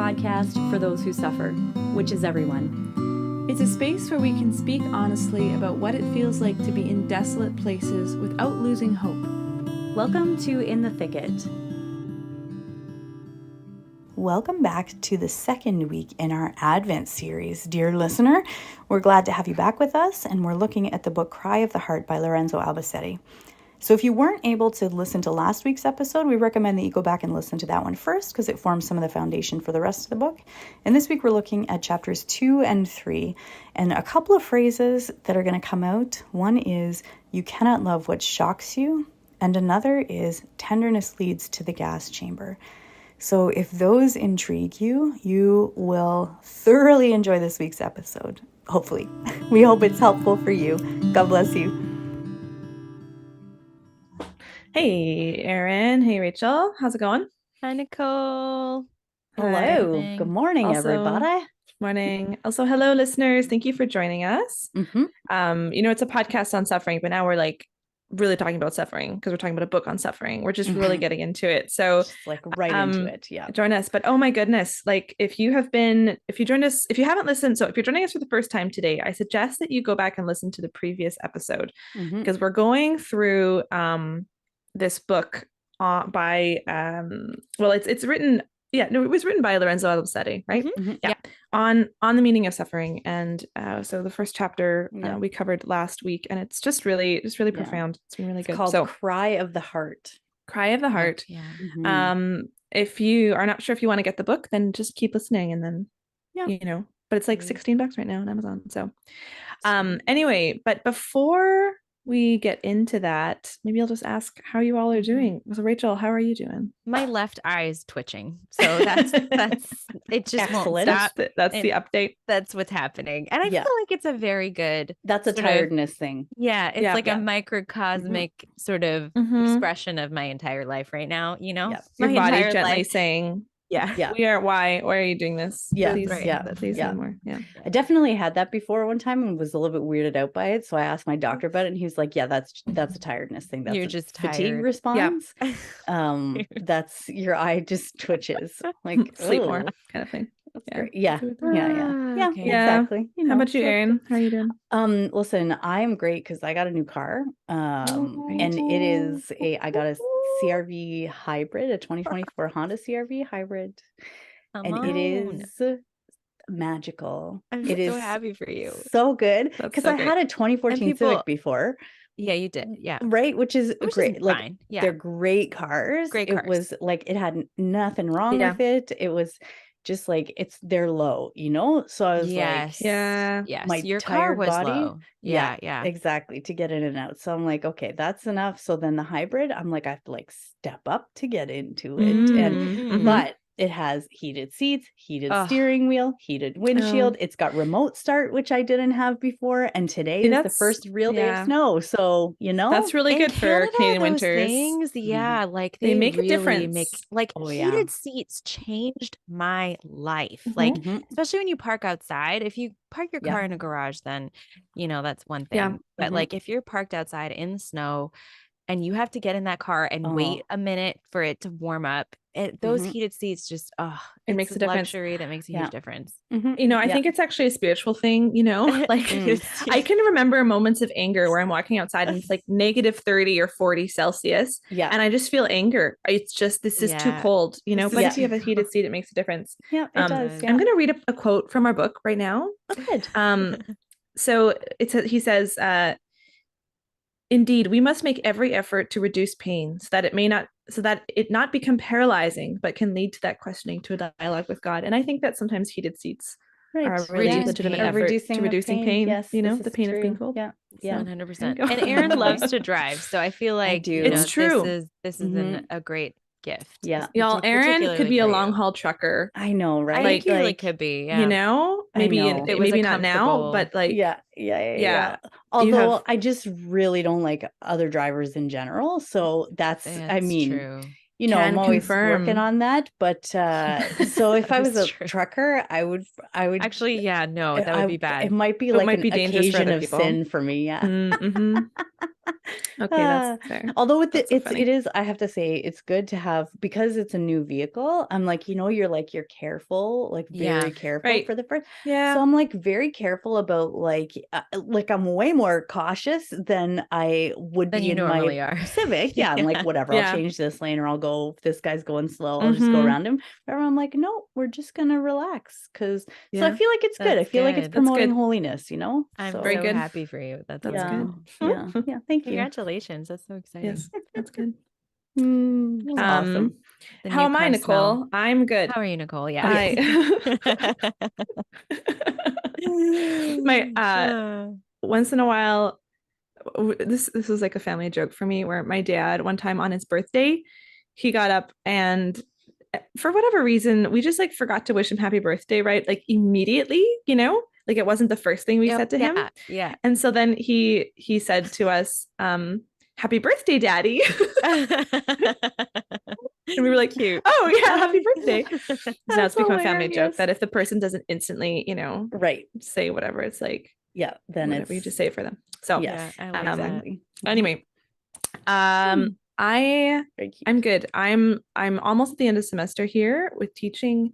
podcast for those who suffer, which is everyone. It's a space where we can speak honestly about what it feels like to be in desolate places without losing hope. Welcome to In the Thicket. Welcome back to the second week in our Advent series. Dear listener, we're glad to have you back with us, and we're looking at the book Cry of the Heart by Lorenzo Albacete. So if you weren't able to listen to last week's episode, we recommend that you go back and listen to that one first because it forms some of the foundation for the rest of the book. And this week we're looking at chapters 2 and 3 and a couple of phrases that are going to come out. One is, you cannot love what shocks you. And another is, tenderness leads to the gas chamber. So if those intrigue you, you will thoroughly enjoy this week's episode. Hopefully. We hope it's helpful for you. God bless you. Hey, Erin. Hey, Rachel. How's it going? Hi, Nicole. Hello. Good morning, everybody. Morning. Also, hello, listeners. Thank you for joining us. Mm-hmm. It's a podcast on suffering, but now we're like really talking about suffering because we're talking about a book on suffering. We're just really getting into it. So just like right into it. Yeah. Join us. But oh my goodness, like if you haven't listened, so if you're joining us for the first time today, I suggest that you go back and listen to the previous episode because we're going through this book by it was written by Lorenzo Albacete, right? Yeah. On the meaning of suffering. And so the first chapter we covered last week, and it's just really profound. It's been really good. Called Cry of the Heart. Cry of the Heart. Yeah. Mm-hmm. If you are not sure if you want to get the book, then just keep listening, and then but it's like $16 right now on Amazon. So anyway, but before we get into that, maybe I'll just ask how you all are doing. So Rachel, how are you doing? My left eye is twitching. So that's it just won't stop. That's the update. That's what's happening. And I feel like it's a very good That's a tiredness thing. Yeah. It's like a microcosmic sort of expression of my entire life right now, you know? Yep. Your body gently saying, yeah. why are you doing this? Yeah. Please, Right. Please say more. Yeah. I definitely had that before one time and was a little bit weirded out by it. So I asked my doctor about it, and he was like, yeah, that's a tiredness thing. That's You're just fatigue tired. response. That's your eye just twitches. Like Sleep more kind of thing. Great. Okay. Exactly. How about you, Erin? How are you doing? Listen, I am great because I got a new car. And it is I got a CRV hybrid, a 2024 Honda CRV hybrid. And it is magical. I'm it so is happy for you. So good. Because I had a 2014 Civic before. Yeah, you did. Yeah. Right. Which is great. Is like fine. Yeah. They're great cars. Great cars. It was like it had nothing wrong with it. It was just like they're low, you know? So I was yes. my your tired car was body. Low. Yeah. Exactly. To get in and out. So I'm like, okay, that's enough. So then the hybrid, I'm like, I have to like step up to get into it. But it has heated seats, heated steering wheel, heated windshield. It's got remote start, which I didn't have before. And today is the first real day of snow. So, that's really good for Canadian winters. Things, like they make really a difference. Heated seats changed my life. Like, especially when you park outside. If you park your car in a garage, then, that's one thing. Yeah. But like if you're parked outside in the snow and you have to get in that car and wait a minute for it to warm up, those heated seats just it makes a difference. Luxury that makes a huge difference. I think it's actually a spiritual thing, like I can remember moments of anger where I'm walking outside and it's like -30 or 40 Celsius and I just feel anger. It's just this is too cold, but if you have a heated seat, it makes a difference. It does. I'm gonna read a quote from our book right now. Good. So he says, indeed, we must make every effort to reduce pain so that it not become paralyzing, but can lead to that questioning, to a dialogue with God. And I think that sometimes heated seats are a really legitimate effort to reducing pain. Yes, the pain of being cold. Yeah. 100%. And Erin loves to drive, so I feel like it's true. This is a great gift. Yeah, y'all. Erin could be a long haul trucker. I know, right? I think he really could be. Yeah. Maybe not now, but like yeah. Although I just really don't like other drivers in general, so that's true. I'm always working on that. But so if I was a trucker, I would actually, that would be bad. It might be like an occasion of sin for me. Yeah. Okay, that's fair. Although with That's so funny. it is, I have to say, it's good to have, because it's a new vehicle. I'm like, you're careful, like very careful Right. for the first. Yeah. So I'm like very careful about like I'm way more cautious than I would Than be you in normally my are. Civic. Yeah, I'm like, whatever, I'll Yeah. change this lane, or I'll go, if this guy's going slow, I'll just go around him. But I'm like, no, we're just gonna relax, because so I feel like it's good. I That's feel like it's good. promoting holiness, I'm So Very so good. happy for you. That's That's amazing. good. yeah. Thank you. Congratulations. That's so exciting. Yes, that's good. It's awesome. The How new am I, car Nicole? smell. I'm good. How are you, Nicole? Yeah. My once in a while, this was like a family joke for me, where my dad one time on his birthday, he got up and for whatever reason, we just like forgot to wish him happy birthday, right? Like immediately, like it wasn't the first thing we said to him. Yeah. And so then he said to us, happy birthday, Daddy. And we were like, cute. Oh yeah, happy birthday. So now it's become a family joke that if the person doesn't instantly, right, say whatever, it's like, yeah, then whatever, you just say it for them. So yes, I like exactly. Anyway, I'm good. I'm almost at the end of semester here with teaching,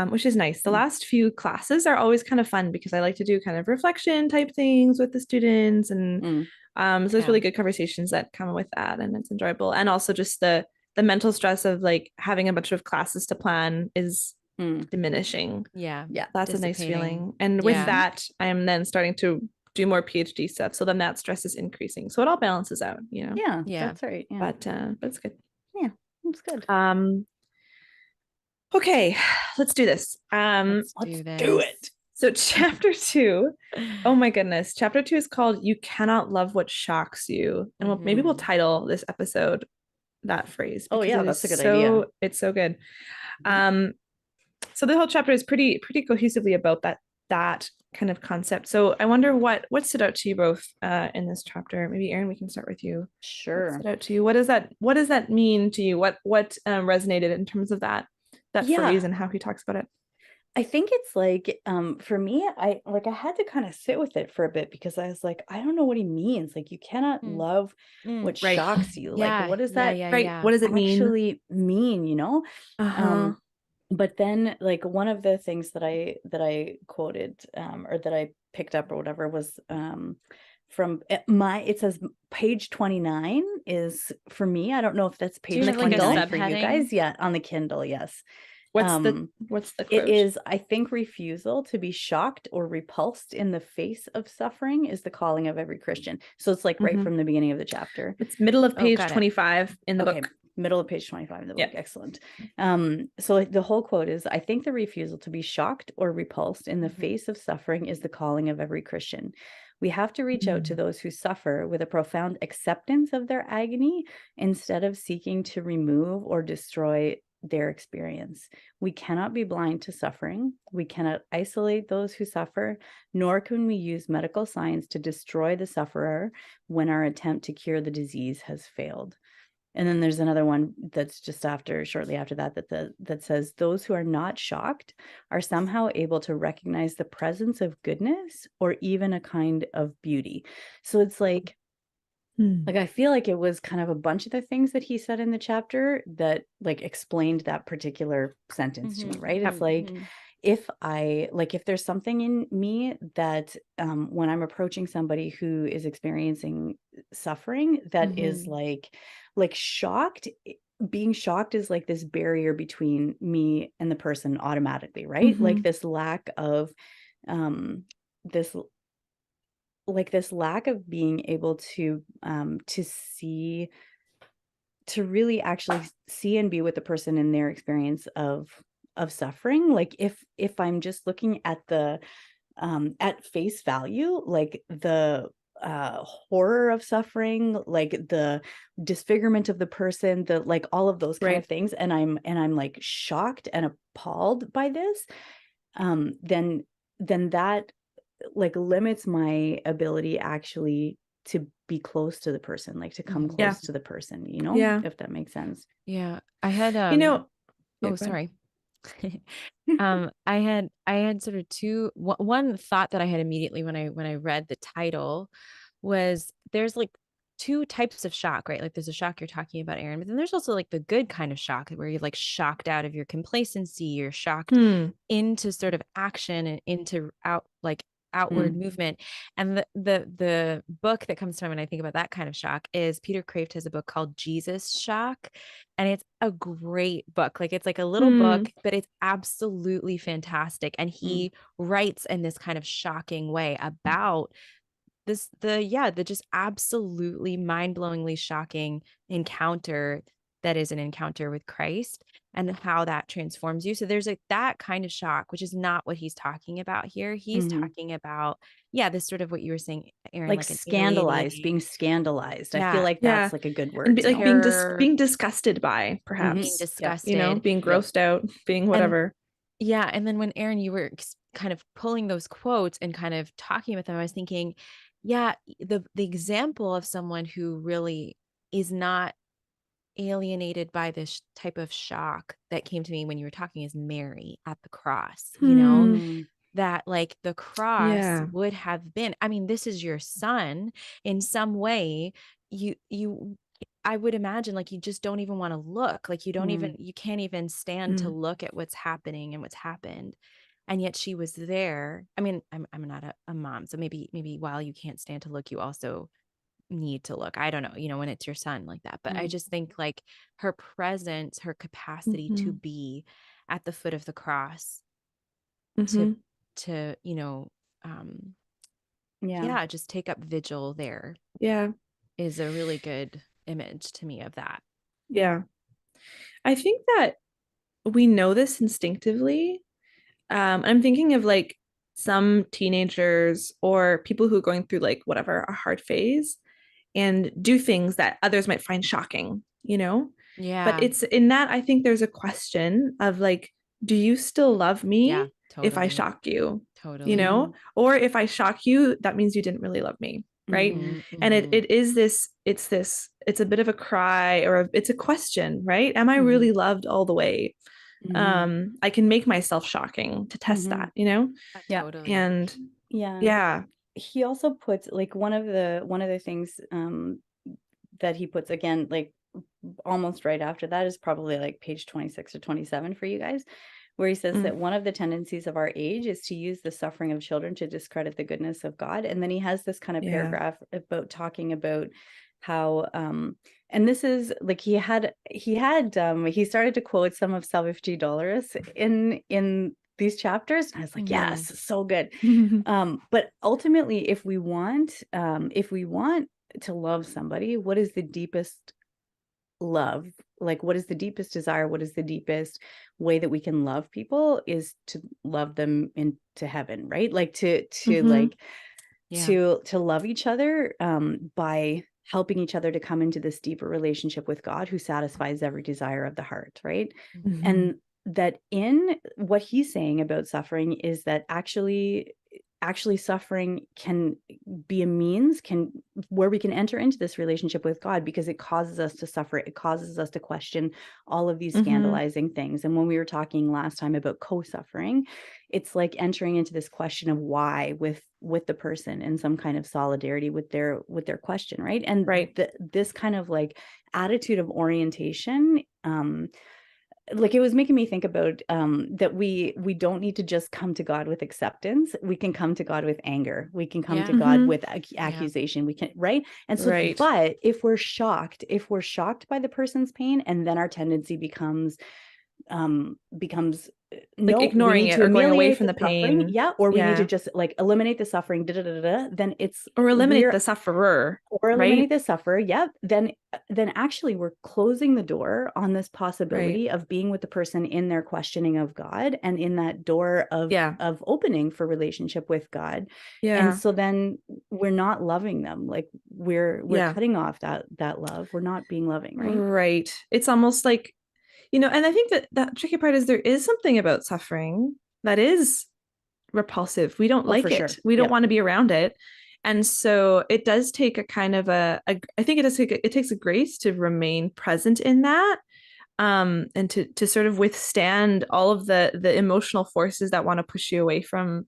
which is nice. The last few classes are always kind of fun because I like to do kind of reflection type things with the students, and so there's really good conversations that come with that, and it's enjoyable. And also just the mental stress of like having a bunch of classes to plan is diminishing. Yeah. That's a nice feeling. And with that, I am then starting to do more PhD stuff. So then that stress is increasing. So it all balances out, Yeah, that's right. Yeah. But it's good. Yeah, it's good. Okay, let's do this. Let's do it. So chapter 2, oh my goodness. Chapter 2 is called You Cannot Love What Shocks You. And maybe we'll title this episode that phrase. Oh yeah, that's a good idea. It's so good. So the whole chapter is pretty cohesively about that kind of concept. So I wonder what stood out to you both in this chapter. Maybe Erin, we can start with you. Sure. What stood out to you? What does that mean to you? What resonated in terms of that phrase and how he talks about it? I think it's like, for me, I had to kind of sit with it for a bit, because I was like, I don't know what he means. Like, you cannot love what shocks you. Like, what does that What does it actually mean? But then, like, one of the things that I quoted, or that I picked up or whatever, was from it says page 29 is for me. I don't know if that's page 29 for you guys. Yeah, on the Kindle, yes. What's the quote? It is, I think, refusal to be shocked or repulsed in the face of suffering is the calling of every Christian. So it's like right from the beginning of the chapter. It's middle of page 25 in the book. Middle of page 25 in the book. Excellent. So the whole quote is, I think the refusal to be shocked or repulsed in the face of suffering is the calling of every Christian. We have to reach out to those who suffer with a profound acceptance of their agony, instead of seeking to remove or destroy their experience. We cannot be blind to suffering. We cannot isolate those who suffer, nor can we use medical science to destroy the sufferer when our attempt to cure the disease has failed. And then there's another one that's just shortly after that says, those who are not shocked are somehow able to recognize the presence of goodness or even a kind of beauty. So it's like I feel like it was kind of a bunch of the things that he said in the chapter that like explained that particular sentence to me, right? It's like, if there's something in me that when I'm approaching somebody who is experiencing suffering, that is like shocked, being shocked is like this barrier between me and the person automatically, right? Like this lack of this lack of being able to see, to really actually see and be with the person in their experience of suffering. Like if I'm just looking at the at face value, like the horror of suffering, like the disfigurement of the person, the like all of those kind of things, and I'm like shocked and appalled by this, then that like limits my ability actually to be close to the person, like to come close to the person, if that makes sense. Yeah. I had sorry. I had sort of one thought that I had immediately when I read the title was, there's like two types of shock, right? Like there's a shock you're talking about, Aaron, but then there's also like the good kind of shock where you're like shocked out of your complacency, you're shocked into sort of action and into outward movement. And the book that comes to mind when I think about that kind of shock is Peter Kraft has a book called Jesus Shock, and it's a great book. Like it's like a little book, but it's absolutely fantastic. And he writes in this kind of shocking way about the just absolutely mind-blowingly shocking encounter that is an encounter with Christ and how that transforms you. So there's like that kind of shock, which is not what he's talking about here. He's talking about, this sort of what you were saying, Aaron, like scandalized, being scandalized. I feel like that's like a good word. And being disgusted by, perhaps. Being disgusted. Being grossed out, being whatever. And then when Aaron, you were kind of pulling those quotes and kind of talking with them, I was thinking, the example of someone who really is not alienated by this type of shock that came to me when you were talking is Mary at the cross, that like the cross would have been, I mean, this is your son in some way. I would imagine like you just don't even want to look, like you can't even stand to look at what's happening and what's happened. And yet she was there. I mean, I'm not a mom, so maybe while you can't stand to look, you also need to look. I don't know, when it's your son like that. But I just think like her presence, her capacity to be at the foot of the cross, to just take up vigil there. Yeah, is a really good image to me of that. Yeah, I think that we know this instinctively. I'm thinking of like some teenagers or people who are going through like whatever, a hard phase and do things that others might find shocking, but it's in that, I think there's a question of like, do you still love me if I shock you? Or if I shock you, that means you didn't really love me. Right. And it is this, it's a bit of a cry, or it's a question, right? Am I really loved all the way? I can make myself shocking to test that, Totally. And he also puts like one of the things that he puts, again, like almost right after that, is probably like page 26 or 27 for you guys, where he says that one of the tendencies of our age is to use the suffering of children to discredit the goodness of God. And then he has this kind of paragraph about talking about how and this is like he started to quote some of Salvador G. Dolores in these chapters, and I was like, yes, so good. But ultimately, if we want to love somebody, what is the deepest love? Like, what is the deepest desire? What is the deepest way that we can love people? Is to love them into heaven, right? Like to love each other by helping each other to come into this deeper relationship with God, who satisfies every desire of the heart, right? And that in what he's saying about suffering is that actually suffering can be a means where we can enter into this relationship with God, because it causes us to suffer. It causes us to question all of these scandalizing things. And when we were talking last time about co-suffering, it's like entering into this question of why with the person, in some kind of solidarity with their question, right? And this kind of like attitude of orientation, like it was making me think about that we don't need to just come to God with acceptance. We can come to God with anger. We can come to God with accusation. We can, right? And so, but if we're shocked by the person's pain, and then our tendency becomes like ignoring it or going away from the pain, or we need to just like eliminate the suffering, then it's, or eliminate the sufferer, or eliminate the sufferer, then actually we're closing the door on this possibility of being with the person in their questioning of God, and in that door of opening for relationship with God. And so then we're not loving them, like we're cutting off that love. We're not being loving, right? It's almost like, and I think that tricky part is there is something about suffering that is repulsive. We don't like it. Sure. We don't want to be around it. And so it does take a kind of I think it takes a grace to remain present in that, and to sort of withstand all of the emotional forces that want to push you away from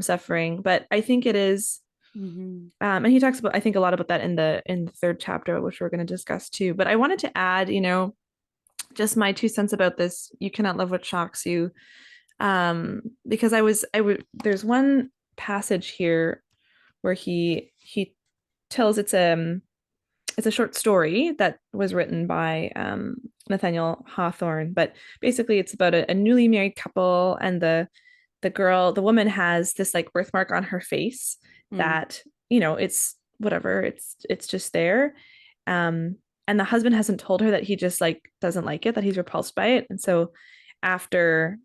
suffering. But I think it is, And he talks about, I think, a lot about that in the third chapter, which we're going to discuss too. But I wanted to add, just my 2 cents about this. You cannot love what shocks you. Because there's one passage here where he tells, it's a short story that was written by Nathaniel Hawthorne, but basically it's about a newly married couple, and the woman has this like birthmark on her face that, it's whatever, it's just there. And the husband hasn't told her that he just like doesn't like it, that he's repulsed by it. And so after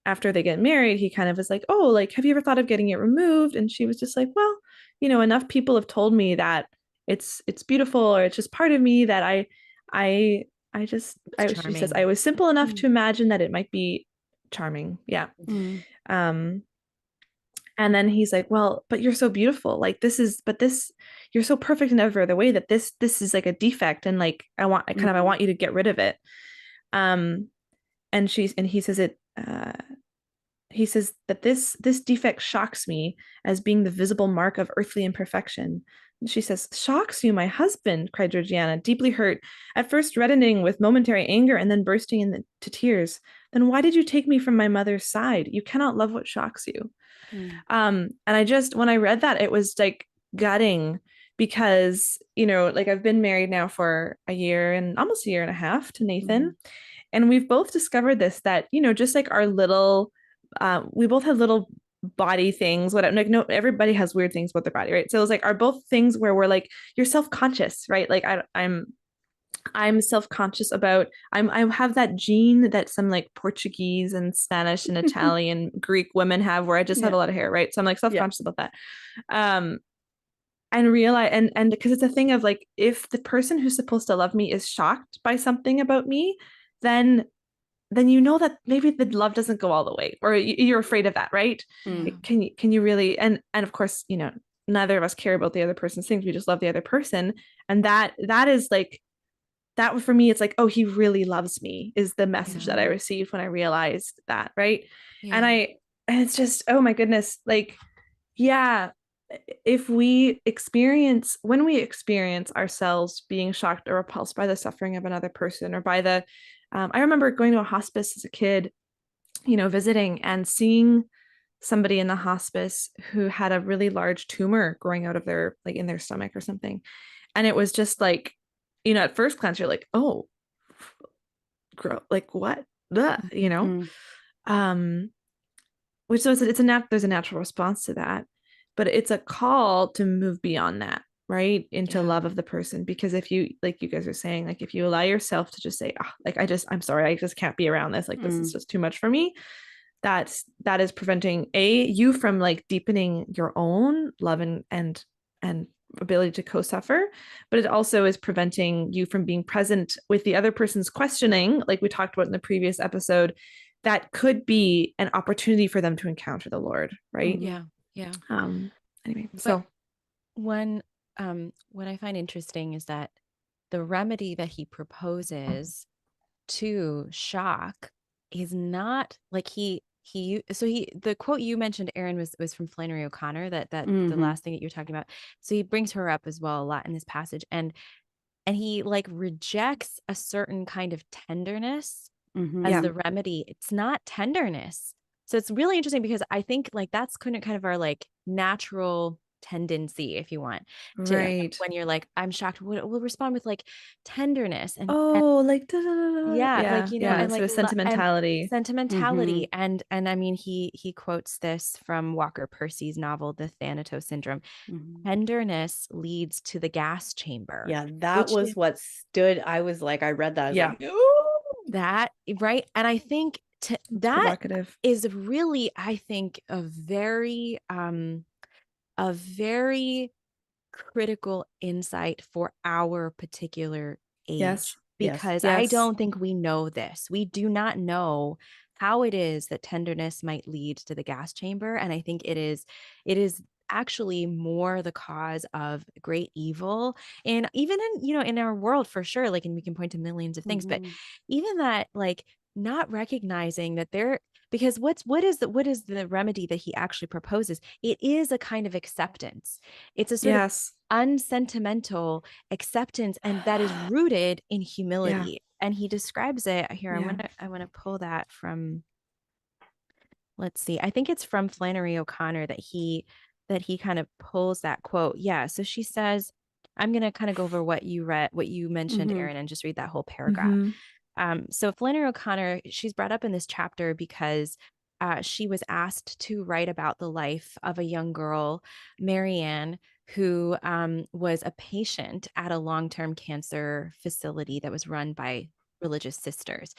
they get married, he kind of is like, oh, like, have you ever thought of getting it removed? And she was just like, well, enough people have told me that it's beautiful, or it's just part of me, that she says, I was simple enough to imagine that it might be charming. Yeah. And then he's like, well, but you're so beautiful. Like you're so perfect in every other way, that this is like a defect. And like, I want you to get rid of it. And he says he says that this defect shocks me as being the visible mark of earthly imperfection. And she says, shocks you, my husband, cried Georgiana, deeply hurt, at first reddening with momentary anger and then bursting into tears. Then why did you take me from my mother's side? You cannot love what shocks you. And when I read that, it was like gutting, because, like, I've been married now for a year and almost a year and a half to Nathan. And we've both discovered this, that, just like our little, we both have little body things, whatever, like, no, everybody has weird things about their body, right? So it was like, are both things where we're like, you're self-conscious, right? Like I'm self-conscious about, I have that gene that some like Portuguese and Spanish and Italian Greek women have, where I just have a lot of hair, right? So I'm like self-conscious about that. And realize, and because it's a thing of like, if the person who's supposed to love me is shocked by something about me, then that maybe the love doesn't go all the way, or you're afraid of that, right? Can you really, and of course, neither of us care about the other person's things, we just love the other person. And that is like, that for me, it's like, oh, he really loves me, is the message that I received when I realized that, right? And it's just, oh my goodness, like, yeah, when we experience ourselves being shocked or repulsed by the suffering of another person, or by the I remember going to a hospice as a kid, visiting and seeing somebody in the hospice who had a really large tumor growing out of their, like, in their stomach or something. And it was just like, at first glance, you're like, oh, like what? Which, so there's a natural response to that, but it's a call to move beyond that, right, into love of the person. Because if you, like you guys are saying, like, if you allow yourself to just say, like, I'm sorry, I just can't be around this, like, this is just too much for me, that is preventing you from like deepening your own love and ability to co-suffer, but it also is preventing you from being present with the other person's questioning, like we talked about in the previous episode, that could be an opportunity for them to encounter the Lord, right? Anyway, so what I find interesting is that the remedy that he proposes to shock is not like the quote you mentioned, Aaron, was from Flannery O'Connor, that the last thing that you're talking about. So he brings her up as well a lot in this passage, and he like rejects a certain kind of tenderness as the remedy. It's not tenderness. So it's really interesting, because I think like that's kind of our like natural tendency, if you want, to, right, when you're like, I'm shocked, we'll respond with like tenderness and like like, and sort like of sentimentality. And I mean, he quotes this from Walker Percy's novel The Thanatos Syndrome. Tenderness leads to the gas chamber. That was what stood. I was like, I read that, I was like, that, right? And I think that is really, I think, a very critical insight for our particular age. Because I don't think we know this. We do not know how it is that tenderness might lead to the gas chamber. And I think it is actually more the cause of great evil, and even in our world, for sure, like, and we can point to millions of things, but even that, like, not recognizing that Because what is the remedy that he actually proposes? It is a kind of acceptance. It's a sort of Yes. unsentimental acceptance, and that is rooted in Yeah. humility. And he describes it here. Yeah. I want to pull that from, let's see. I think it's from Flannery O'Connor that he kind of pulls that quote. Yeah. So she says, I'm going to kind of go over what you mentioned, Erin, and just read that whole paragraph. So Flannery O'Connor, she's brought up in this chapter because she was asked to write about the life of a young girl, Marianne, who was a patient at a long-term cancer facility that was run by religious sisters.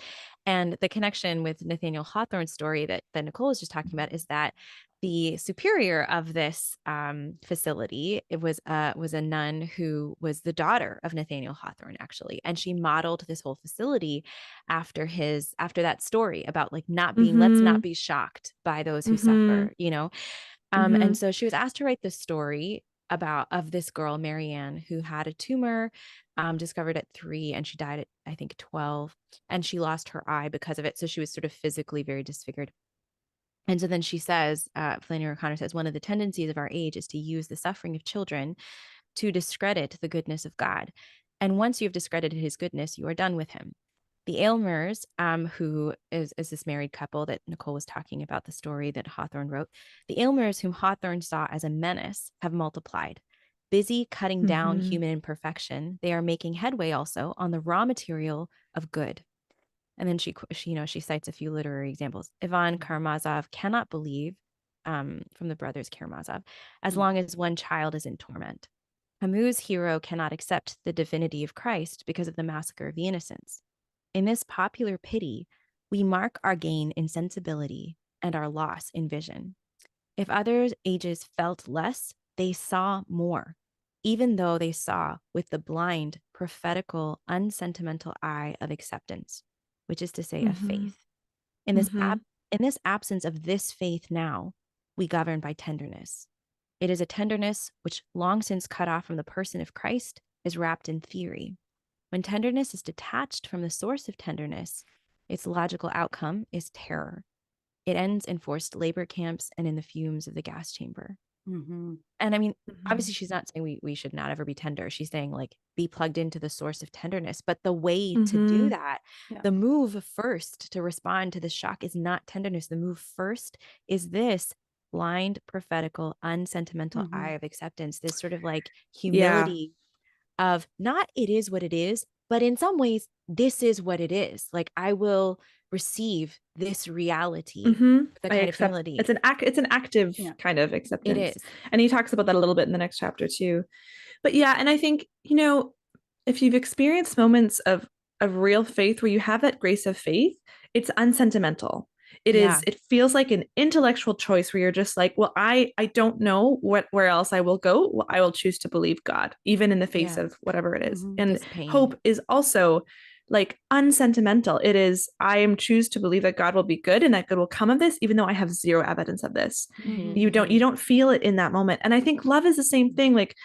And the connection with Nathaniel Hawthorne's story that Nicole was just talking about is that the superior of this facility, it was a nun who was the daughter of Nathaniel Hawthorne, actually, and she modeled this whole facility after that story about like not being let's not be shocked by those who suffer, you know. And so she was asked to write this story of this girl, Marianne, who had a tumor discovered at 3, and she died at, I think, 12, and she lost her eye because of it. So she was sort of physically very disfigured. And so then she says, Flannery O'Connor says, one of the tendencies of our age is to use the suffering of children to discredit the goodness of God. And once you have discredited his goodness, you are done with him. The Aylmers, who is this married couple that Nicole was talking about, the story that Hawthorne wrote, the Aylmers, whom Hawthorne saw as a menace, have multiplied. Busy cutting down human imperfection, they are making headway also on the raw material of good. And then she cites a few literary examples. Ivan Karamazov cannot believe, from the brothers Karamazov, as long as one child is in torment. Camus' hero cannot accept the divinity of Christ because of the massacre of the innocents. In this popular pity, we mark our gain in sensibility and our loss in vision. If others' ages felt less, they saw more, even though they saw with the blind, prophetical, unsentimental eye of acceptance, which is to say, of faith. In this absence of this faith now, we govern by tenderness. It is a tenderness which, long since cut off from the person of Christ, is wrapped in theory. When tenderness is detached from the source of tenderness, its logical outcome is terror. It ends in forced labor camps and in the fumes of the gas chamber. And I mean, obviously she's not saying we should not ever be tender. She's saying like be plugged into the source of tenderness. But the way to do that, the move first to respond to the shock is not tenderness. The move first is this blind, prophetical, unsentimental eye of acceptance, this sort of like humility of not it is what it is, but in some ways, this is what it is. Like I will receive this reality, the kind of humility. It's an active kind of acceptance. It is. And he talks about that a little bit in the next chapter too. But yeah, and I think, you know, if you've experienced moments of real faith where you have that grace of faith, it's unsentimental. It feels like an intellectual choice where you're just like, well, I don't know where else I will go. Well, I will choose to believe God, even in the face of whatever it is. And hope is also like unsentimental. It is, I am choose to believe that God will be good and that good will come of this, even though I have zero evidence of this. You don't feel it in that moment. And I think love is the same thing. Like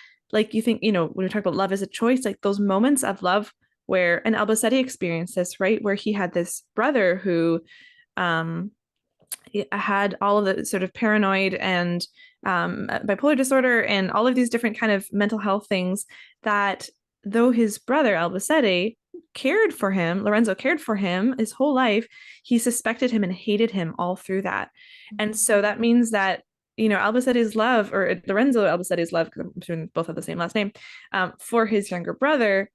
you think, you know, when we talk about love as a choice, like those moments of love where, and Albacete experienced this, right? Where he had this brother who had all of the sort of paranoid and bipolar disorder and all of these different kind of mental health things that though his brother Albacete cared for him, Lorenzo cared for him his whole life, he suspected him and hated him all through that. And so that means that, you know, Albacete's love, or Lorenzo Albacete's love, because both have the same last name, for his younger brother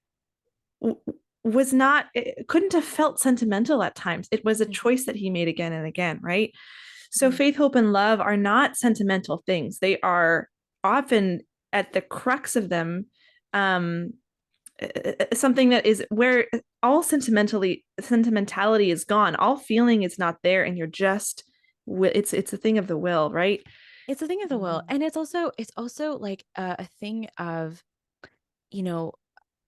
was not, it couldn't have felt sentimental at times. It was a choice that he made again and again, right? So faith, hope, and love are not sentimental things. They are often at the crux of them, something that is where all sentimentality is gone. All feeling is not there, and you're just, it's a thing of the will, right? It's a thing of the will. And it's also like a thing of, you know,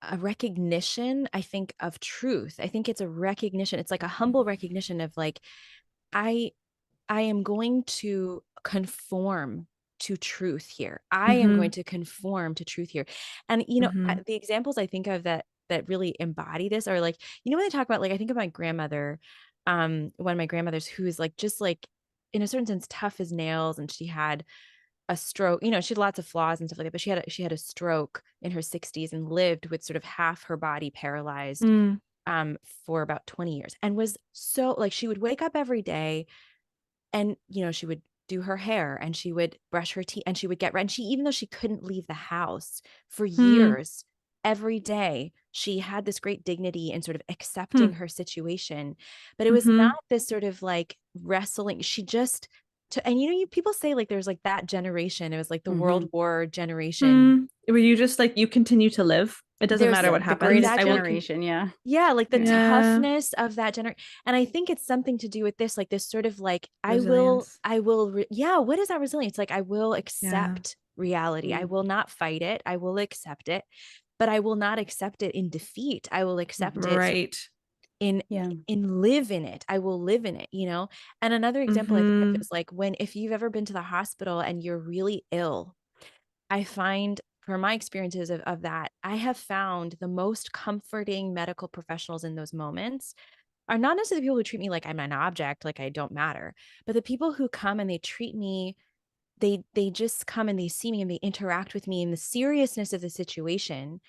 a recognition, I think, of truth. I think it's a recognition. It's like a humble recognition of like, I am going to conform to truth here. I am going to conform to truth here. And, you know, the examples I think of that really embody this are like, you know, when they talk about, like, I think of my grandmother, one of my grandmothers who is like, just like, in a certain sense, tough as nails. And she had a stroke, you know, she had lots of flaws and stuff like that, but she had a stroke in her 60s and lived with sort of half her body paralyzed for about 20 years, and was so like, she would wake up every day and, you know, she would do her hair and she would brush her teeth and she would get ready. And she, even though she couldn't leave the house for years, every day she had this great dignity in sort of accepting her situation. But it was not this sort of like wrestling. She just, and you know, people say like there's like that generation. It was like the World War generation. Were you just like, you continue to live? It doesn't There's matter what The happens. greatest I will generation. Yeah. Yeah, like the toughness of that generation. And I think it's something to do with this, like this sort of like, Resilience. yeah, what is that resilience? Like, I will accept reality. I will not fight it. I will accept it, but I will not accept it in defeat. I will accept it in live in it. I will live in it, you know? And another example I think of is like if you've ever been to the hospital and you're really ill, I find from my experiences of that, I have found the most comforting medical professionals in those moments are not necessarily the people who treat me like I'm an object, like I don't matter, but the people who come and they treat me, they just come and they see me and they interact with me in the seriousness of the situation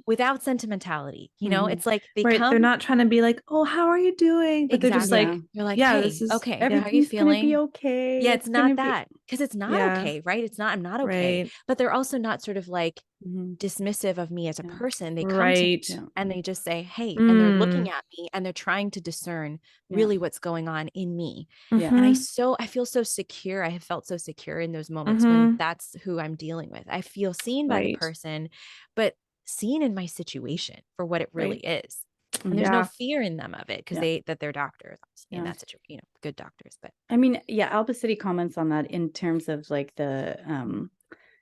without sentimentality. You know, it's like they come. They're not trying to be like, oh, how are you doing? But they're just like, you're like, hey, this is okay, how are you Everything's gonna feeling? be okay. Yeah, it's not that, because it's not okay, right? It's not, I'm not okay. Right. But they're also not sort of like dismissive of me as a person. They come to me and they just say, hey, and they're looking at me and they're trying to discern really what's going on in me. And I feel so secure. I have felt so secure in those moments when that's who I'm dealing with. I feel seen by the person, but seen in my situation for what it really is. And there's no fear in them of it because they're doctors in that situation, you know, good doctors. But I mean, Albacete comments on that in terms of like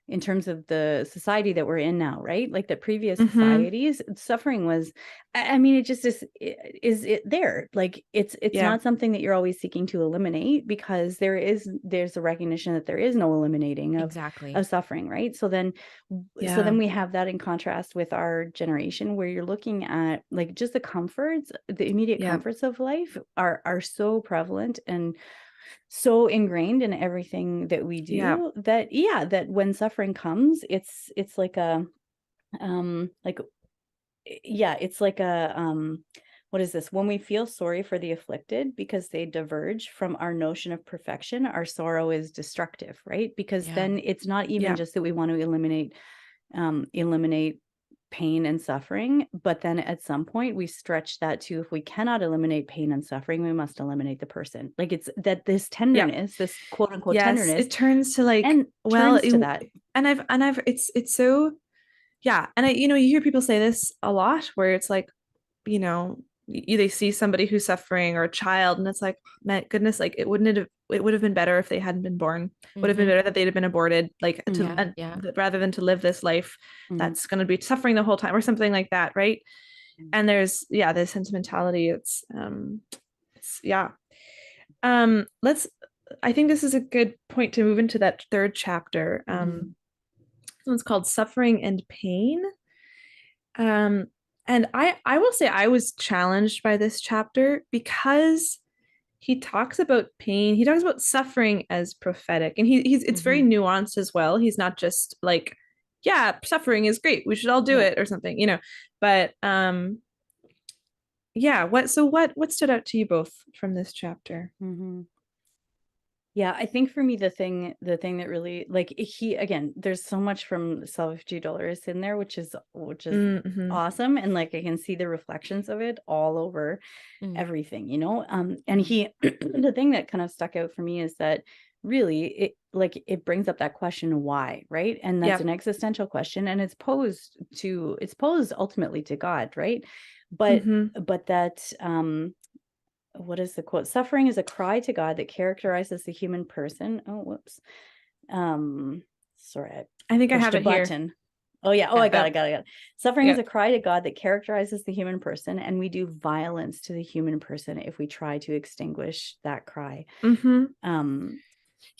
in terms of the society that we're in now, right? Like the previous societies, suffering was, I mean, it just is it there? Like it's not something that you're always seeking to eliminate, because there's a recognition that there is no eliminating of suffering, right? So then we have that in contrast with our generation, where you're looking at like just the comforts, the immediate comforts of life are so prevalent and so ingrained in everything that we do that when suffering comes, it's like a what is this? When we feel sorry for the afflicted because they diverge from our notion of perfection, our sorrow is destructive, right? Because then it's not even just that we want to eliminate pain and suffering, but then at some point we stretch that to, if we cannot eliminate pain and suffering, we must eliminate the person. Like it's that this tenderness, this quote unquote tenderness, it turns to like, and to that. And I've it's so and you know, you hear people say this a lot, where it's like, you know, they see somebody who's suffering or a child, and it's like, my goodness, like it would have been better if they hadn't been born. Would have been better that they'd have been aborted, like rather than to live this life that's going to be suffering the whole time or something like that, right? And there's the sentimentality. I think this is a good point to move into that third chapter. This one's called Suffering and Pain. And I will say I was challenged by this chapter, because he talks about pain. He talks about suffering as prophetic, and it's very nuanced as well. He's not just like, suffering is great, we should all do it or something, you know. But what stood out to you both from this chapter? Yeah, I think for me, the thing that really, like, there's so much from Salvador G. Dolores in there, which is awesome. And like, I can see the reflections of it all over everything, you know? And the thing that kind of stuck out for me is that really it brings up that question, why, right? And that's an existential question, and it's posed ultimately to God, right? But that, what is the quote? Suffering is a cry to God that characterizes the human person. Oh, whoops. Sorry. I think I have it button here. Oh yeah. Oh, I got it. Suffering is a cry to God that characterizes the human person, and we do violence to the human person if we try to extinguish that cry. He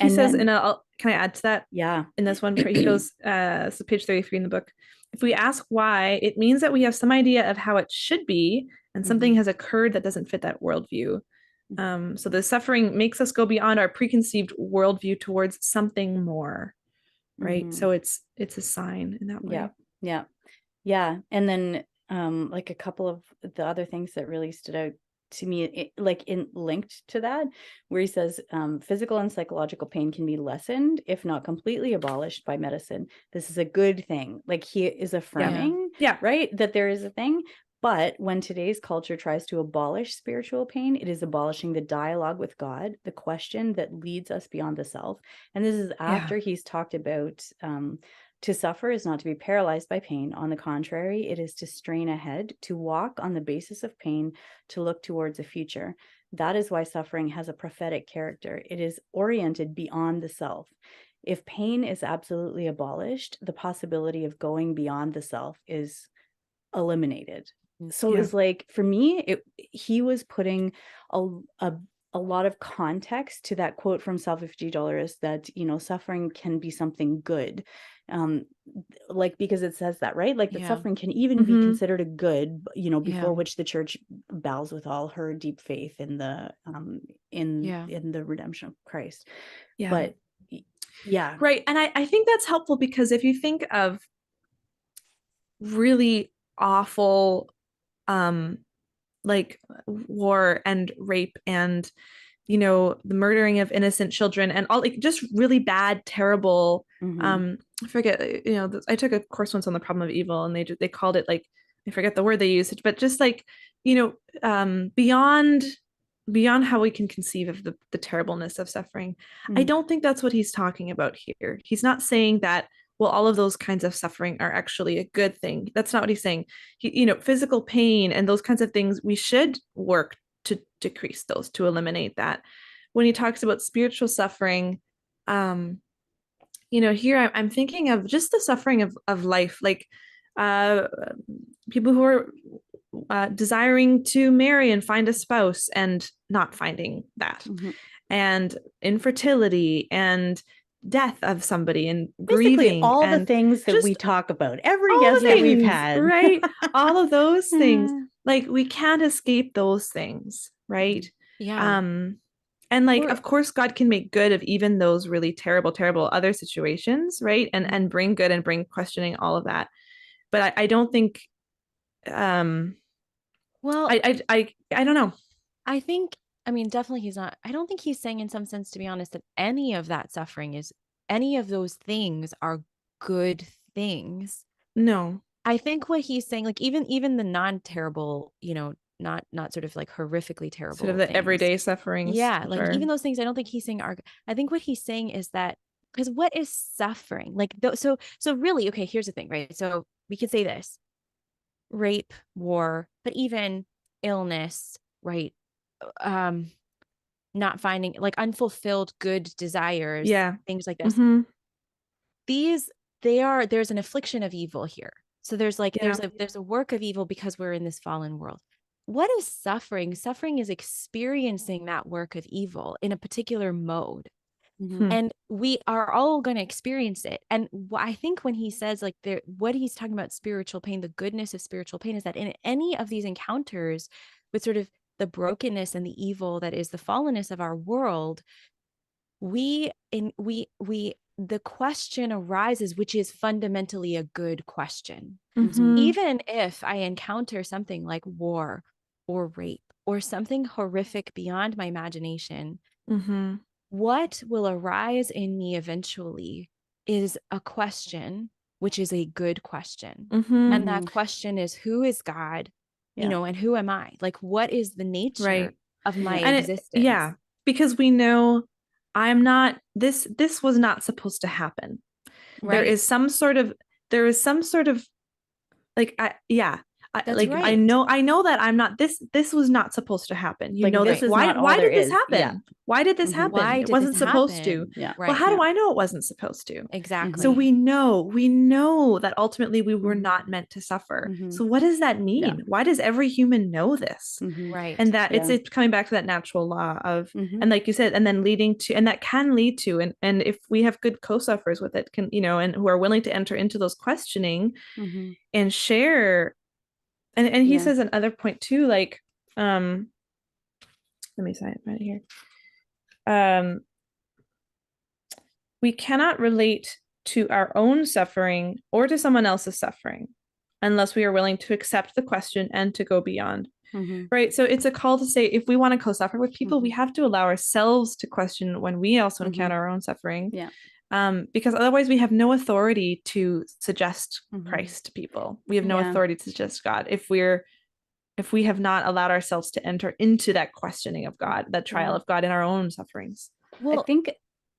says, can I add to that? Yeah. In this one, he goes, so page 33 in the book, if we ask why, it means that we have some idea of how it should be, and something has occurred that doesn't fit that worldview. So the suffering makes us go beyond our preconceived worldview towards something more, right? So it's a sign in that way. Yeah. And then like a couple of the other things that really stood out to me, linked to that, where he says physical and psychological pain can be lessened, if not completely abolished, by medicine. This is a good thing. Like, he is affirming, right, that there is a thing. But when today's culture tries to abolish spiritual pain, it is abolishing the dialogue with God, the question that leads us beyond the self. And this is after he's talked about to suffer is not to be paralyzed by pain. On the contrary, it is to strain ahead, to walk on the basis of pain, to look towards a future. That is why suffering has a prophetic character. It is oriented beyond the self. If pain is absolutely abolished, the possibility of going beyond the self is eliminated. So it was like, for me, he was putting a lot of context to that quote from Sal $50 that, suffering can be something good. Like, because it says that, right? Like, that suffering can even be considered a good, before which the church bows with all her deep faith in the in the redemption of Christ. But right. And I think that's helpful, because if you think of really awful like war and rape and the murdering of innocent children and all, like, just really bad, terrible I forget, I took a course once on the problem of evil, and they called it, like, I forget the word they used, but just like beyond how we can conceive of the terribleness of suffering. I don't think that's what he's talking about here. He's not saying that, well, all of those kinds of suffering are actually a good thing. That's not what he's saying. Physical pain and those kinds of things, we should work to decrease those, to eliminate that. When he talks about spiritual suffering, here I'm thinking of just the suffering of life, like people who are desiring to marry and find a spouse and not finding that, and infertility and death of somebody and basically grieving, all and the things that we talk about, every guest that we've had, right? All of those things, like, we can't escape those things, right? And like, of course, God can make good of even those really terrible other situations, right? And bring good and bring questioning, all of that. But I don't think well, I don't know. I think, definitely he's not, I don't think he's saying, in some sense, to be honest, that any of that suffering any of those things are good things. No. I think what he's saying, like, even the non-terrible, not sort of like horrifically terrible, sort of the things, everyday sufferings. Like, even those things, I don't think he's saying are. I think what he's saying is that, because what is suffering? Like, so really, okay, here's the thing, right? So we could say this: rape, war, but even illness, right? Not finding, like, unfulfilled good desires, things like this. There's an affliction of evil here. So there's a work of evil because we're in this fallen world. What is suffering? Suffering is experiencing that work of evil in a particular mode. And we are all going to experience it. And I think when he says, like, what he's talking about spiritual pain, the goodness of spiritual pain, is that in any of these encounters with sort of the brokenness and the evil that is the fallenness of our world, the question arises, which is fundamentally a good question. Even if I encounter something like war or rape or something horrific beyond my imagination, what will arise in me eventually is a question, which is a good question. And that question is, who is God? And who am I? Like, what is the nature of my existence? Because we know I'm not, this was not supposed to happen. There is some sort of like, I know that I'm not, this was not supposed to happen. This is why did this happen? Why did this happen? It wasn't supposed to. Well, how do I know it wasn't supposed to? Exactly. So we know that ultimately we were not meant to suffer. So what does that mean? Why does every human know this? Right. And that it's coming back to that natural law of, and like you said, and then leading to, and that can lead to, and if we have good co-sufferers with it, can, and who are willing to enter into those questioning and share. And he says another point too, like, let me find it here. We cannot relate to our own suffering or to someone else's suffering unless we are willing to accept the question and to go beyond. Right. So it's a call to say, if we want to co-suffer with people, we have to allow ourselves to question when we also encounter our own suffering. Yeah. Because otherwise we have no authority to suggest Christ to people. We have no authority to suggest God if we have not allowed ourselves to enter into that questioning of God, that trial of God in our own sufferings. Well, I think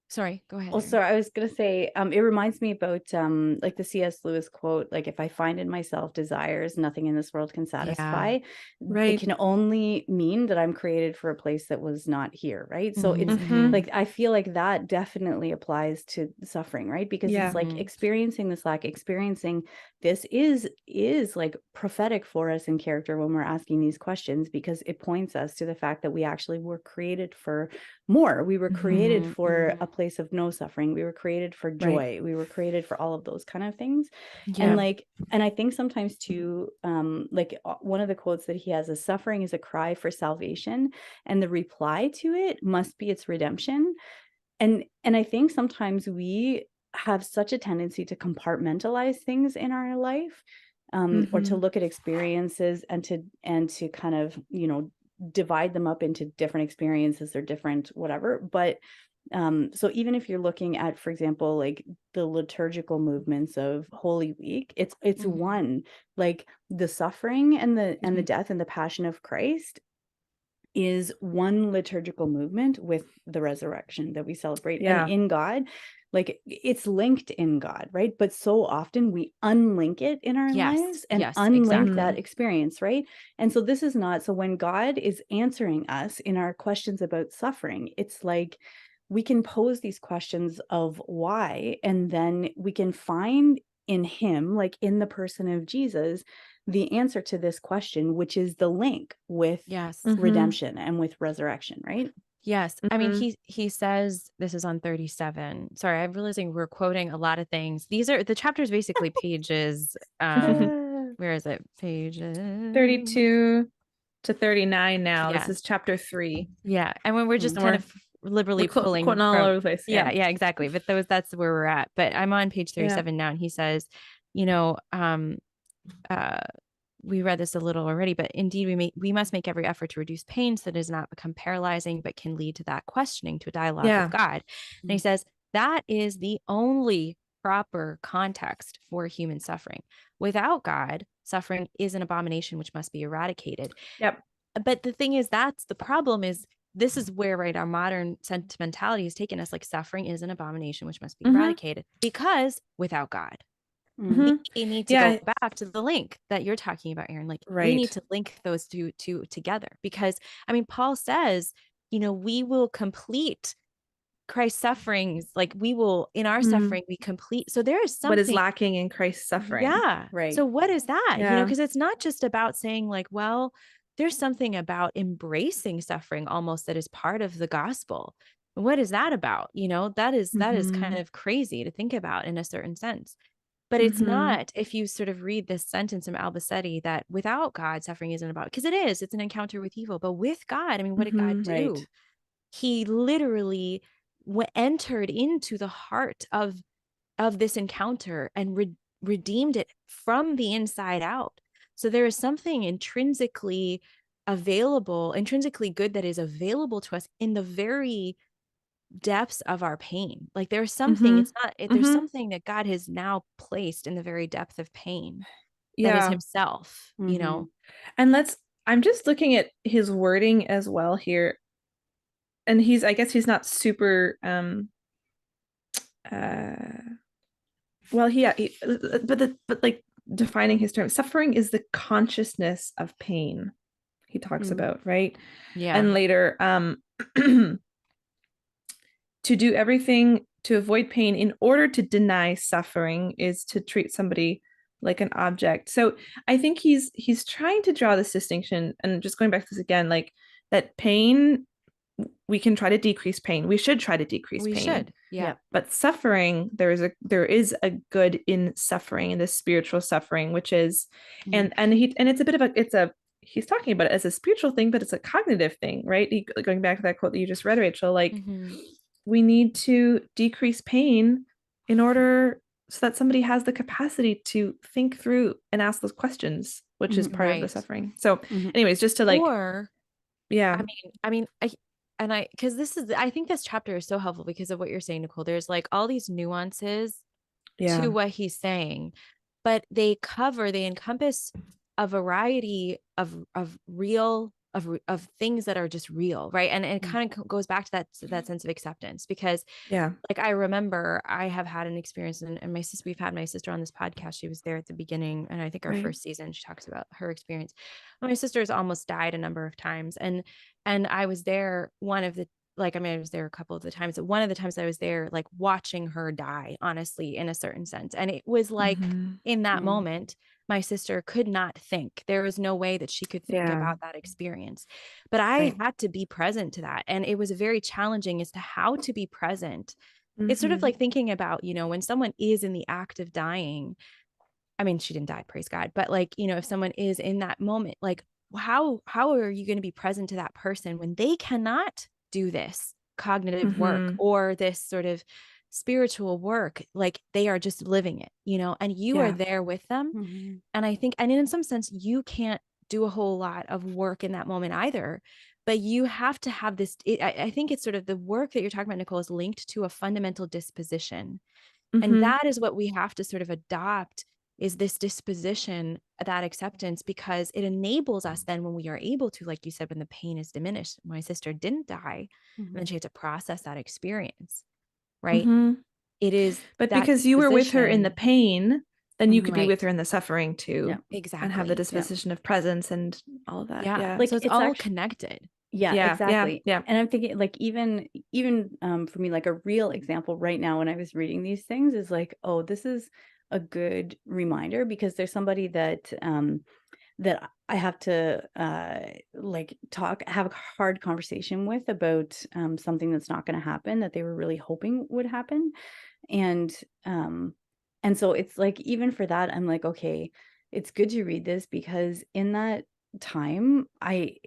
sorry, go ahead. Well, Erin. so I was going to say, it reminds me about like the C.S. Lewis quote, like, if I find in myself desires nothing in this world can satisfy, it can only mean that I'm created for a place that was not here, right? So it's like, I feel like that definitely applies to suffering, right? Because it's like experiencing this lack, experiencing this is like prophetic for us in character when we're asking these questions, because it points us to the fact that we actually were created for more. We were created for a place of no suffering. We were created for joy. We were created for all of those kind of things. And I think sometimes too, one of the quotes that he has is, suffering is a cry for salvation, and the reply to it must be its redemption. And I think sometimes we have such a tendency to compartmentalize things in our life, or to look at experiences and to kind of, divide them up into different experiences or different whatever. But so even if you're looking at, for example, like the liturgical movements of Holy Week, it's one, like the suffering and the death and the passion of Christ is one liturgical movement with the resurrection that we celebrate. And in God, like, it's linked in God, right? But so often we unlink it in our lives and unlink that experience, right? And so this is not, so when God is answering us in our questions about suffering, it's like we can pose these questions of why, and then we can find in him, like in the person of Jesus, the answer to this question, which is the link with redemption and with resurrection, right? Yes. I mean, he says, this is on 37. Sorry, I'm realizing we're quoting a lot of things. These are the chapters, basically pages. Where is it? Pages 32 to 39 now. This is chapter 3. Yeah. And when we're just kind of liberally pulling quoting all over the place. Yeah, exactly. But that's where we're at. But I'm on page 37 now, and he says, we read this a little already, but indeed we must make every effort to reduce pain so that it does not become paralyzing, but can lead to that questioning, to a dialogue with God. And he says that is the only proper context for human suffering. Without God, suffering is an abomination which must be eradicated. Yep. But the thing is, that's the problem, is this is where, right, our modern sentimentality has taken us, like, suffering is an abomination which must be eradicated, because without God. We need to go back to the link that you're talking about, Erin. Like, we need to link those two together, because, I mean, Paul says, we will complete Christ's sufferings. Like, we will, in our suffering, we complete. So there is something. What is lacking in Christ's suffering? Yeah. Right. So what is that? Because it's not just about saying, like, well, there's something about embracing suffering almost that is part of the gospel. What is that about? That is kind of crazy to think about in a certain sense. But it's not, if you sort of read this sentence from Albacete, that without God, suffering isn't about, because it's an encounter with evil. But with God, I mean, what did God do? Right. He literally entered into the heart of this encounter and redeemed it from the inside out. So there is something intrinsically good that is available to us in the very depths of our pain. Like, there's something, it's not, there's something that God has now placed in the very depth of pain that is himself, And I'm just looking at his wording as well here. And I guess he's not super, but like defining his term, suffering is the consciousness of pain, he talks about, right? Yeah. And later, to do everything to avoid pain in order to deny suffering is to treat somebody like an object. So I think he's trying to draw this distinction, and just going back to this again, like, that pain, we can try to decrease pain. We should try to decrease pain. We should. Yeah. But suffering, there is a good in suffering, in this spiritual suffering, which is, and it's a bit of he's talking about it as a spiritual thing, but it's a cognitive thing, right? Going back to that quote that you just read, Rachel, like we need to decrease pain in order so that somebody has the capacity to think through and ask those questions, which is part of the suffering. So anyways, just to like, I think this chapter is so helpful because of what you're saying, Nicole. There's like all these nuances to what he's saying, but they encompass a variety of real of things that are just real, right? And it kind of goes back to that sense of acceptance, because like I remember I have had an experience, and we've had my sister on this podcast. She was there at the beginning, and I think our first season she talks about her experience. My sister's almost died a number of times, and I was there I was there a couple of the times, but one of the times I was there, like watching her die, honestly, in a certain sense. And it was like in that moment, my sister could not think. There was no way that she could think about that experience. But I had to be present to that. And it was very challenging as to how to be present. It's sort of like thinking about, when someone is in the act of dying. I mean, she didn't die, praise God. But like, if someone is in that moment, like how are you going to be present to that person when they cannot do this cognitive work or this sort of spiritual work? Like they are just living it, and you are there with them. And I think, and in some sense, you can't do a whole lot of work in that moment either, but you have to have this. I think it's sort of the work that you're talking about, Nicole, is linked to a fundamental disposition. And that is what we have to sort of adopt, is this disposition, that acceptance, because it enables us then, when we are able to, like you said, when the pain is diminished. My sister didn't die, and then she had to process that experience, right? It is, but because you were with her in the pain, then you could be with her in the suffering too. Exactly. And have the disposition of presence and all of that. Like so it's all connected. Exactly. And I'm thinking, like, even for me, like a real example right now when I was reading these things is like, oh, this is a good reminder, because there's somebody that that I have to have a hard conversation with about something that's not going to happen, that they were really hoping would happen. And so it's like, even for that, I'm like, okay, it's good to read this, because in that time,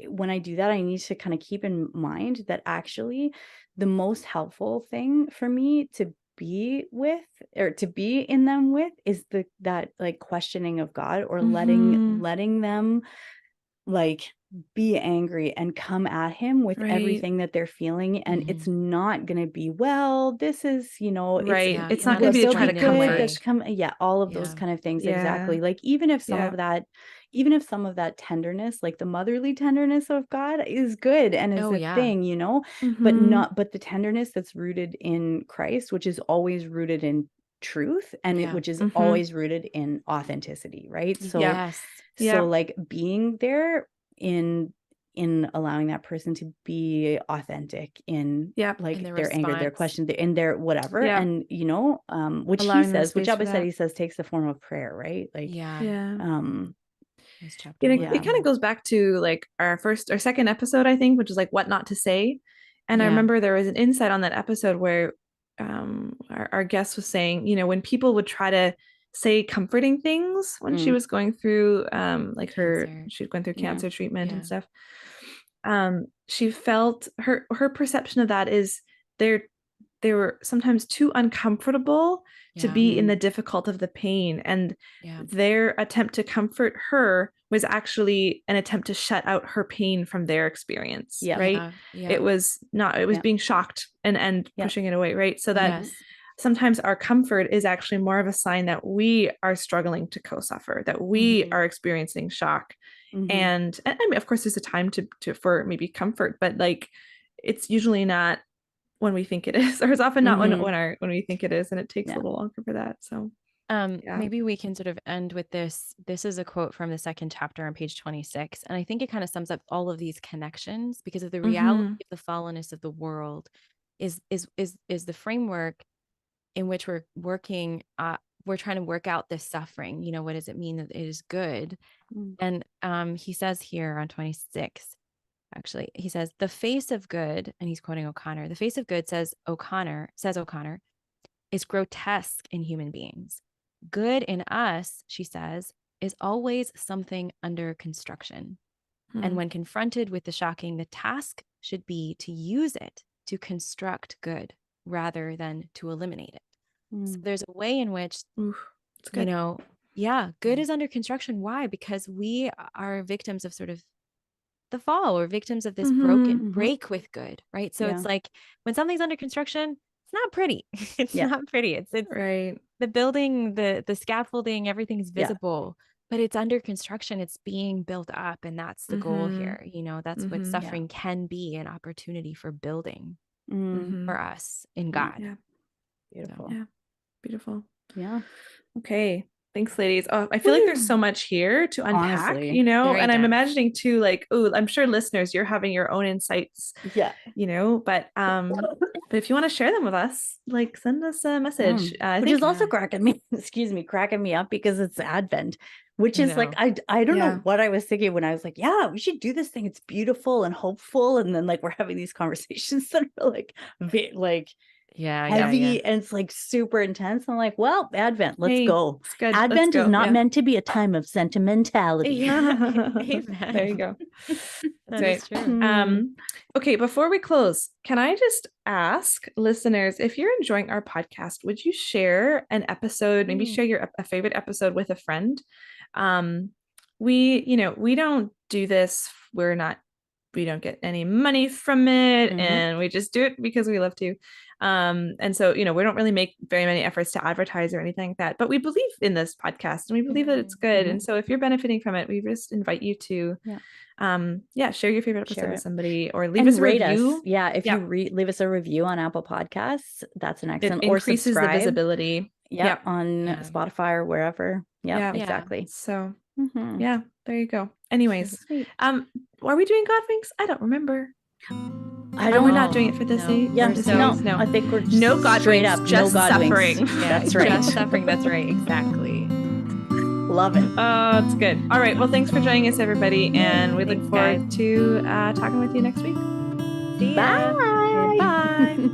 when I do that, I need to kind of keep in mind that actually the most helpful thing for me to be with, or to be in them with, is that like questioning of God, or letting them like be angry and come at him with everything that they're feeling. And it's not going to be, well, this is, it's not going to be to try to comfort. All of those kind of things. Exactly. Like even if some of that tenderness, like the motherly tenderness of God, is good and is a thing, but the tenderness that's rooted in Christ, which is always rooted in truth, and which is always rooted in authenticity, right? So so like being there in allowing that person to be authentic in like in their anger, their question, in their whatever, and which which Albacete says takes the form of prayer, right? Like it kind of goes back to like our second episode, I think, which is like what not to say. And I remember there was an insight on that episode where our guest was saying, when people would try to say comforting things when she was going through she was going through cancer treatment and stuff, she felt her perception of that is they were sometimes too uncomfortable to be in the difficult of the pain, and their attempt to comfort her was actually an attempt to shut out her pain from their experience. It was being shocked and pushing it away, right? So that sometimes our comfort is actually more of a sign that we are struggling to co-suffer, that we are experiencing shock. And I mean, of course there's a time to for maybe comfort, but like it's usually not when we think it is, or it's often not when we think it is, and it takes a little longer for that. So maybe we can sort of end with this. This is a quote from the second chapter on page 26, and I think it kind of sums up all of these connections, because of the reality of the fallenness of the world is the framework in which we're working. We're trying to work out this suffering. What does it mean that it is good? And he says here on 26. Actually, he says, the face of good, and he's quoting O'Connor, the face of good, says O'Connor, is grotesque in human beings. Good in us, she says, is always something under construction. And when confronted with the shocking, the task should be to use it to construct good rather than to eliminate it. So there's a way in which, it's good. Good is under construction. Why? Because we are victims of sort of the fall, or victims of this break with good, right? So it's like when something's under construction, it's not pretty. It's not pretty. It's right. The building, the scaffolding, everything's visible, but it's under construction. It's being built up, and that's the goal here. That's what suffering can be, an opportunity for building for us in God. Yeah. Beautiful. Yeah. Beautiful. Yeah. Okay. Thanks, ladies. Oh, I feel like there's so much here to unpack, Honestly, very and I'm dense. imagining too, like, I'm sure listeners, you're having your own insights, Yeah. but if you want to share them with us, like, send us a message. Which is also cracking me up, because it's Advent, which is like, I don't know what I was thinking when I was like, yeah, we should do this thing. It's beautiful and hopeful. And then like, we're having these conversations that are like heavy and it's like super intense. I'm like, well, Advent, let's go. It's good. Advent is not meant to be a time of sentimentality. Amen. There you go. That's true. Okay, before we close, can I just ask listeners, if you're enjoying our podcast, would you share an episode, maybe share a favorite episode with a friend? We don't do this. We don't get any money from it, and we just do it because we love to. And so, we don't really make very many efforts to advertise or anything like that, but we believe in this podcast and we believe that it's good. And so if you're benefiting from it, we just invite you to, share your favorite episode with somebody, or leave us a review. Us. Yeah. If you leave us a review on Apple Podcasts, that's an excellent, it increases the visibility. On Spotify or wherever. Exactly. So there you go. Anyways, are we doing Godwinks? I don't remember. We're not doing it for this age. No. I think we're no God straight up, just no suffering. That's right. Just suffering. That's right. Exactly. Love it. Oh, it's good. All right. Well, thanks for joining us, everybody, and we look forward to talking with you next week. See ya. Bye. Bye.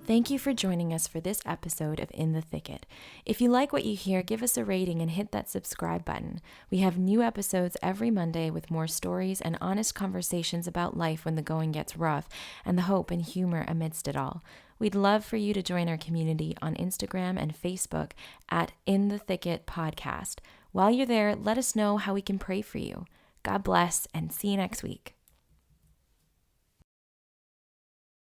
Thank you for joining us for this episode of In the Thicket. If you like what you hear, give us a rating and hit that subscribe button. We have new episodes every Monday with more stories and honest conversations about life when the going gets rough, and the hope and humor amidst it all. We'd love for you to join our community on Instagram and Facebook at In the Thicket Podcast. While you're there, let us know how we can pray for you. God bless, and see you next week.